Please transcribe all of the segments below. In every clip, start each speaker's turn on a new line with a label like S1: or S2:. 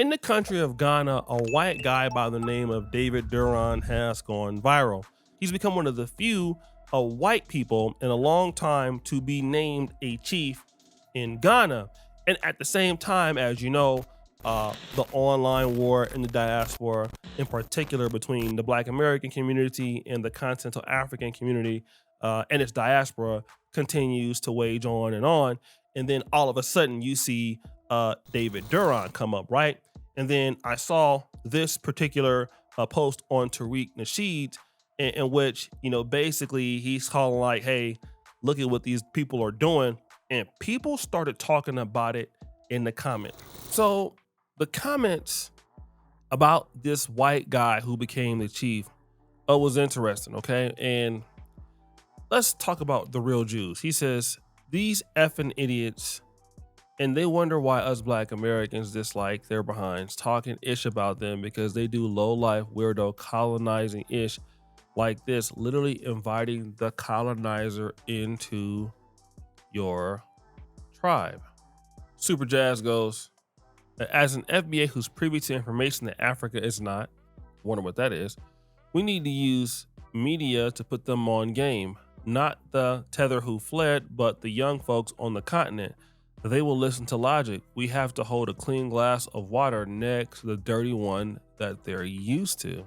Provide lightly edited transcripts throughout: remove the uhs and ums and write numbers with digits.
S1: In the country of Ghana, a white guy by the name of David Duran has gone viral. He's become one of the few white people in a long time to be named a chief in Ghana. And at the same time, as you know, the online war in the diaspora, in particular between the Black American community and the continental African community and its diaspora, continues to wage on and on. And then all of a sudden you see David Duran come up, right? And then I saw this particular post on Tariq Nasheed in which, basically he's calling like, hey, look at what these people are doing. And people started talking about it in the comments. So the comments about this white guy who became the chief was interesting, okay? And let's talk about the real Jews. He says, these effing idiots, and they wonder why us Black Americans dislike their behinds, talking ish about them because they do low-life, weirdo, colonizing ish like this, literally inviting the colonizer into your tribe. Super Jazz goes, as an FBA who's privy to information that Africa is not, wonder what that is, we need to use media to put them on game, not the tether who fled, but the young folks on the continent. They will listen to logic. We have to hold a clean glass of water next to the dirty one that they're used to.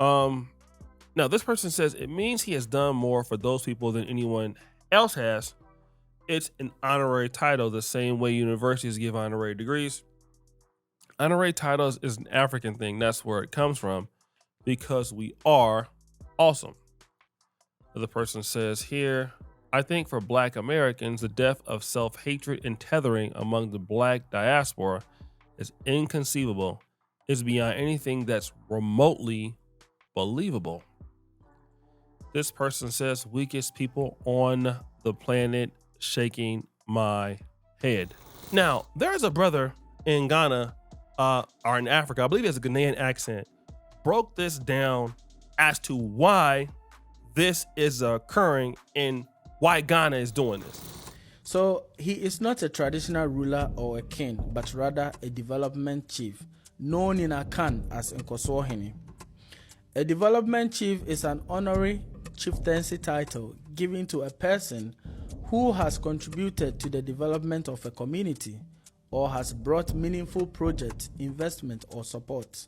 S1: Now this person says it means he has done more for those people than anyone else has. It's an honorary title, the same way universities give honorary degrees. Honorary titles is an African thing. That's where it comes from, because we are awesome. The person says here, I think for Black Americans, the depth of self-hatred and tethering among the Black diaspora is inconceivable. It's beyond anything that's remotely believable. This person says, weakest people on the planet, shaking my head. Now, there's a brother in Ghana, or in Africa, I believe he has a Ghanaian accent, broke this down as to why this is occurring and why Ghana is doing this.
S2: So he is not a traditional ruler or a king, but rather a development chief, known in Akan as Nkoswohene. A development chief is an honorary chieftaincy title given to a person who has contributed to the development of a community or has brought meaningful project, investment, or support.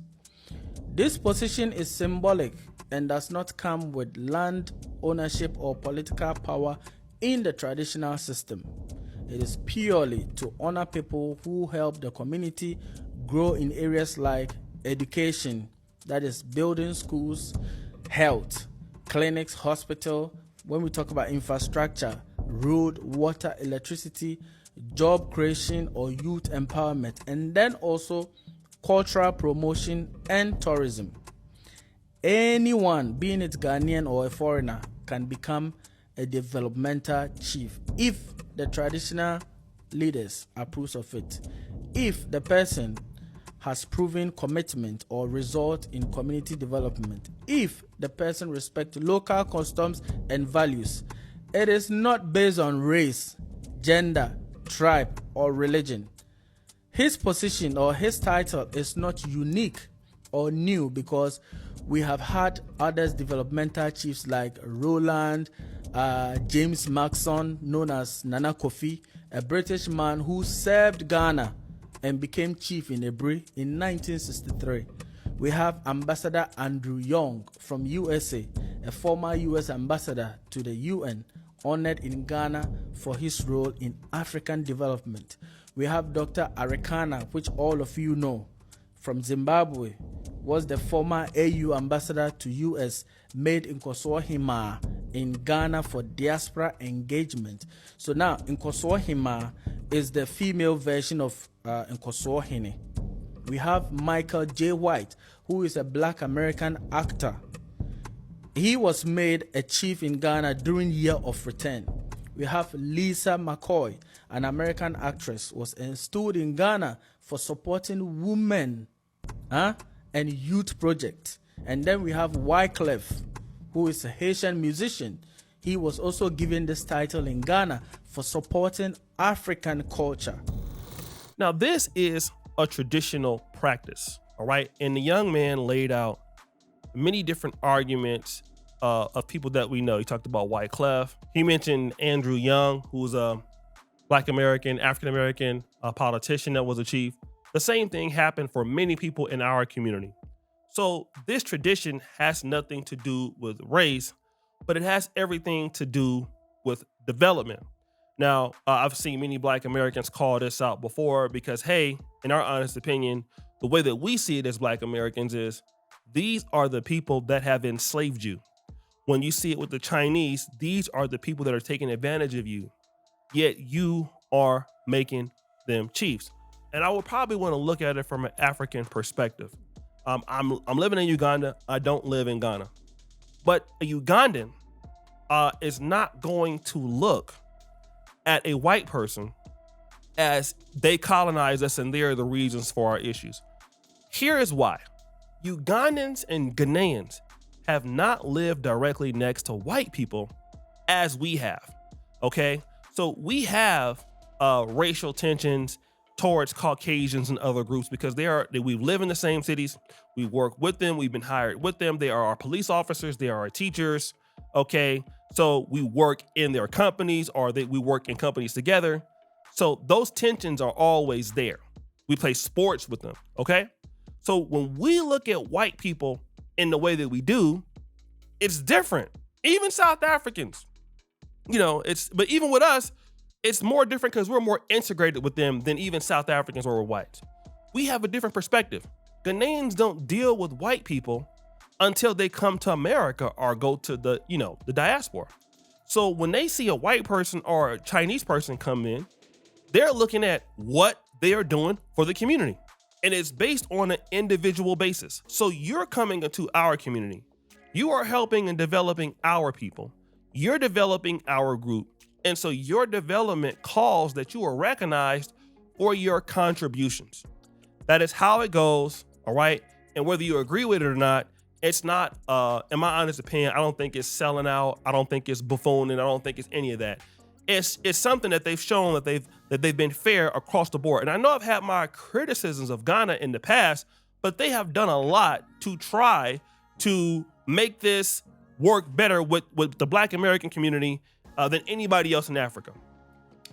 S2: This position is symbolic and does not come with land ownership or political power in the traditional system. It is purely to honor people who help the community grow in areas like education, that is building schools, health, clinics, hospital. When we talk about infrastructure, road, water, electricity, job creation or youth empowerment, and then also cultural promotion and tourism. Anyone, being it Ghanaian or a foreigner, can become a developmental chief if the traditional leaders approve of it. If the person has proven commitment or result in community development, if the person respects local customs and values, it is not based on race, gender, tribe, or religion. His position or his title is not unique or new, because we have had others developmental chiefs like Roland, James Maxson, known as Nana Kofi, a British man who served Ghana and became chief in Ebri in 1963. We have Ambassador Andrew Young from USA, a former US ambassador to the UN, honored in Ghana for his role in African development. We have Dr. Arekana, which all of you know, from Zimbabwe, was the former AU ambassador to US, made in Nkoswohene in Ghana for diaspora engagement. So now Nkoswohene is the female version of Nkoswohene. We have Michael J. White, who is a Black American actor. He was made a chief in Ghana during Year of Return. We have Lisa McCoy, an American actress, was installed in Ghana for supporting women and youth project. And then we have Wyclef, who is a Haitian musician. He was also given this title in Ghana for supporting African culture.
S1: Now, this is a traditional practice. All right. And the young man laid out many different arguments of people that we know. He talked about Wyclef. He mentioned Andrew Young, who's a Black American, African American politician that was a chief. The same thing happened for many people in our community. So this tradition has nothing to do with race, but it has everything to do with development. Now, I've seen many Black Americans call this out before because, hey, in our honest opinion, the way that we see it as Black Americans is these are the people that have enslaved you. When you see it with the Chinese, these are the people that are taking advantage of you, yet you are making them chiefs. And I would probably want to look at it from an African perspective. I'm living in Uganda. I don't live in Ghana. But a Ugandan is not going to look at a white person as they colonize us and they're the reasons for our issues. Here is why. Ugandans and Ghanaians have not lived directly next to white people as we have, okay? So we have racial tensions towards Caucasians and other groups because we live in the same cities, we work with them, we've been hired with them, they are our police officers, they are our teachers, okay? So we work in their companies or we work in companies together. So those tensions are always there. We play sports with them, okay? So when we look at white people in the way that we do, it's different. Even South Africans, but even with us, it's more different because we're more integrated with them than even South Africans or whites. We have a different perspective. Ghanaians don't deal with white people until they come to America or go to the diaspora. So when they see a white person or a Chinese person come in, they're looking at what they are doing for the community. And it's based on an individual basis. So you're coming into our community. You are helping and developing our people. You're developing our group. And so your development calls that you are recognized for your contributions. That is how it goes, all right? And whether you agree with it or not, it's not, in my honest opinion, I don't think it's selling out. I don't think it's buffooning. I don't think it's any of that. It's something that they've shown that they've been fair across the board. And I know I've had my criticisms of Ghana in the past, but they have done a lot to try to make this work better with the Black American community than anybody else in Africa.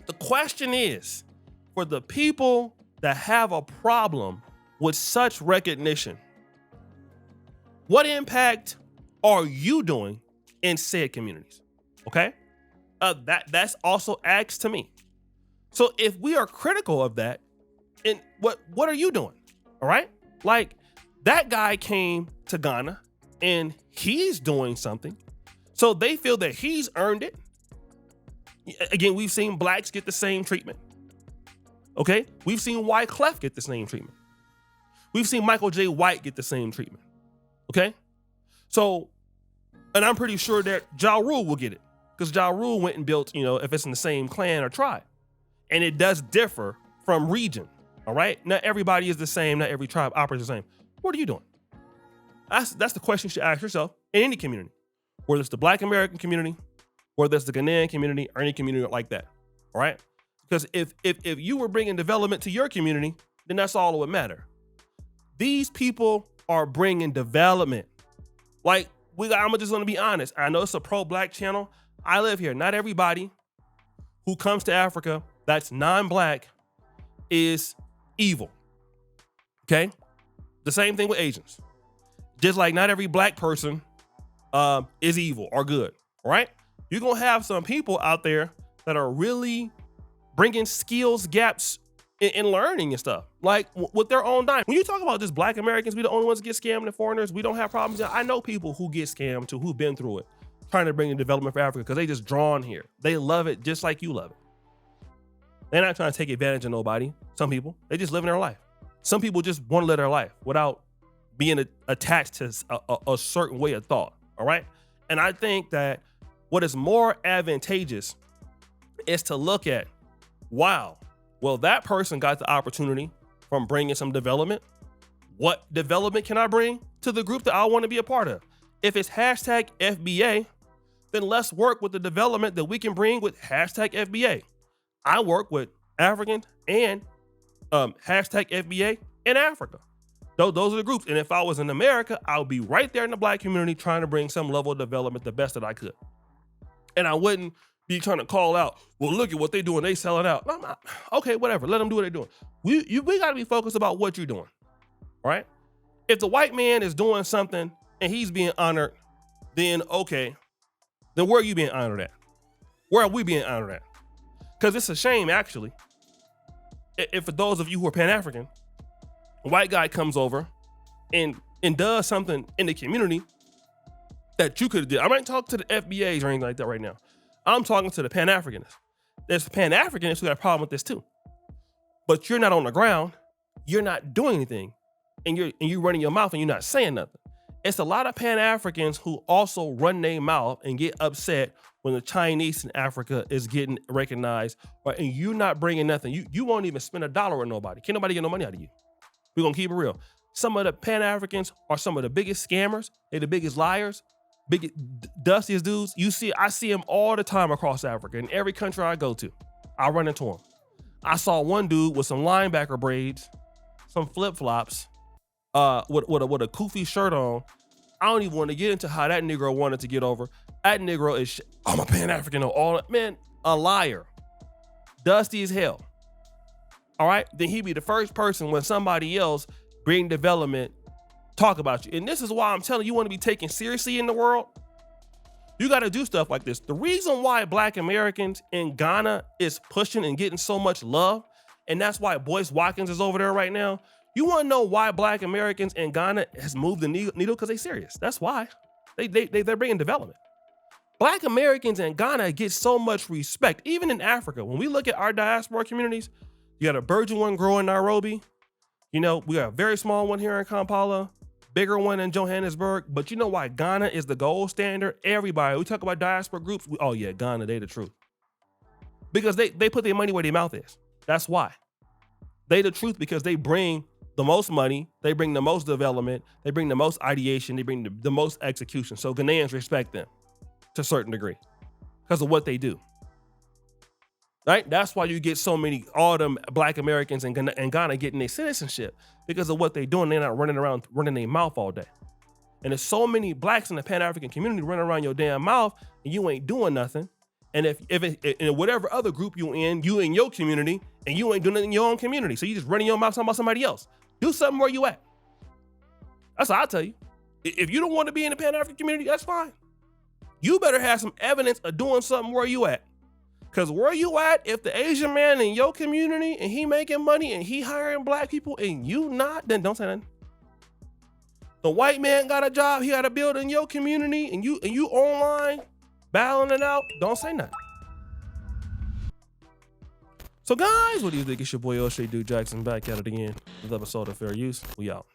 S1: The question is, for the people that have a problem with such recognition, what impact are you doing in said communities? Okay? That's also asked to me. So if we are critical of that, and what are you doing? All right? Like, that guy came to Ghana and he's doing something. So they feel that he's earned it. Again, we've seen blacks get the same treatment. Okay? We've seen Wyclef get the same treatment. We've seen Michael J. White get the same treatment. Okay? So, and I'm pretty sure that Ja Rule will get it. Because Ja Rule went and built, if it's in the same clan or tribe. And it does differ from region. All right? Not everybody is the same. Not every tribe operates the same. What are you doing? That's the question you should ask yourself in any community. Whether it's the Black American community, whether it's the Ghanaian community, or any community like that. All right? Because if you were bringing development to your community, then that's all that would matter. These people are bringing development. Like, I'm just going to be honest. I know it's a pro-Black channel. I live here. Not everybody who comes to Africa that's non-Black is evil. Okay? The same thing with Asians. Just like not every Black person is evil or good. All right? You're going to have some people out there that are really bringing skills gaps in learning and stuff, like with their own dime. When you talk about just Black Americans, we the only ones that get scammed and foreigners, we don't have problems. I know people who get scammed too, who've been through it, trying to bring in development for Africa because they just drawn here. They love it just like you love it. They're not trying to take advantage of nobody. Some people, they just living their life. Some people just want to live their life without being attached to a certain way of thought, all right? And I think that what is more advantageous is to look at, wow, well, that person got the opportunity from bringing some development. What development can I bring to the group that I want to be a part of? If it's hashtag FBA, then let's work with the development that we can bring with hashtag FBA. I work with Africans and hashtag FBA in Africa. Those are the groups. And if I was in America, I would be right there in the black community trying to bring some level of development the best that I could. And I wouldn't be trying to call out, well, look at what they're doing. They selling out. No, I'm not. Okay, whatever. Let them do what they're doing. We got to be focused about what you're doing, right? If the white man is doing something and he's being honored, then okay, then where are you being honored at? Where are we being honored at? Because it's a shame, actually, if for those of you who are Pan-African, a white guy comes over and does something in the community that you could have did. I might talk to the FBAs or anything like that right now. I'm talking to the Pan-Africanists. There's Pan-Africanists who got a problem with this too. But you're not on the ground. You're not doing anything. And you're running your mouth and you're not saying nothing. It's a lot of Pan-Africans who also run their mouth and get upset when the Chinese in Africa is getting recognized, right? And you're not bringing nothing. You won't even spend $1 with nobody. Can't nobody get no money out of you. We're gonna keep it real. Some of the Pan-Africans are some of the biggest scammers. They're the biggest liars, biggest, dustiest dudes. I see them all the time across Africa. In every country I go to, I run into them. I saw one dude with some linebacker braids, some flip-flops, with a goofy shirt on. I don't even want to get into how that Negro wanted to get over. That Negro is, I'm a Pan-African, a liar. Dusty as hell. All right, then he'd be the first person when somebody else bring development, talk about you. And this is why I'm telling you want to be taken seriously in the world. You got to do stuff like this. The reason why Black Americans in Ghana is pushing and getting so much love, and that's why Boyce Watkins is over there right now. You want to know why Black Americans in Ghana has moved the needle? Because they serious. That's why. They're bringing development. Black Americans in Ghana get so much respect, even in Africa. When we look at our diaspora communities, you got a burgeoning one growing in Nairobi. You know, we got a very small one here in Kampala, bigger one in Johannesburg. But you know why Ghana is the gold standard? Everybody, we talk about diaspora groups. Oh yeah, Ghana, they the truth. Because they put their money where their mouth is. That's why. They the truth because they bring the most money, they bring the most development, they bring the most ideation, they bring the most execution. So Ghanaians respect them to a certain degree because of what they do. Right? That's why you get so many, all them Black Americans in Ghana getting their citizenship because of what they're doing. They're not running around running their mouth all day. And there's so many Blacks in the Pan-African community running around your damn mouth and you ain't doing nothing. And if in whatever other group you in your community and you ain't doing it in your own community. So you just running your mouth talking about somebody else. Do something where you at. That's what I'll tell you. If you don't want to be in the Pan-African community, that's fine. You better have some evidence of doing something where you at. Because where you at, if the Asian man in your community and he making money and he hiring Black people and you not, then don't say nothing. The white man got a job, he got a building in your community and you online battling it out, don't say nothing. So guys, what do you think? It's your boy O'Shea Dude Jackson back at it again with episode of Fair Use. We out.